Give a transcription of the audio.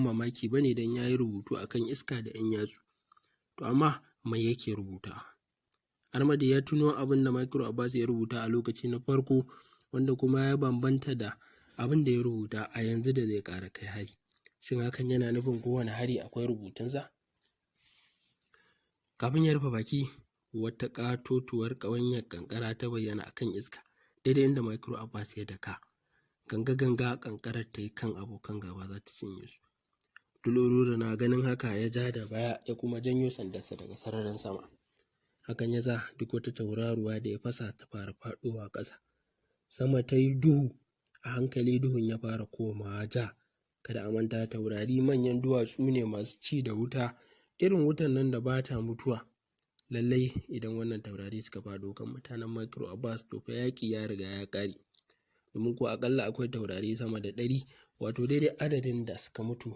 mamaki ba ne don ya yi rubutu a kan iska da 'yan yatsu. To amma mai yake rubutawa? Armadi ya tuno abin da Micro Abbas ya rubuta a lokaci na farko, wanda kuma ya bambanta da abin da ya rubuta a yanzu da zai ƙara kai hari. Shin hakan yana nufin kowane hari akwai rubutunsa? Kafin ya rufe baki, wata ƙatotuwar ƙawanyar ƙanƙara ta bayyana a kan iska, daidai inda Micro Abbas ya daka. Ganga ƙanƙarar ta yi kan abokan gaba za ta cinye su. Dulororo na ganin haka ya ja da baya ya kuma janyo sandarsa daga sararin sama. Hakan ya sa duk wata tauraruwa da ya fasa ta fara faɗowa ƙasa. Sama ta yi duhu, a hankali duhun ya fara komawa ja. Kada a manta taurari manyan duwatsu ne masu ci da wuta, irin wutan nan da ba ta mutuwa. Lallai idan wannan taurari suka faɗo kan mutanen Micro Abbas to fa yaƙi ya riga ya ƙare. Domin ko aƙalla akwai taurari sama da 100, wato daidai adadin da suka mutu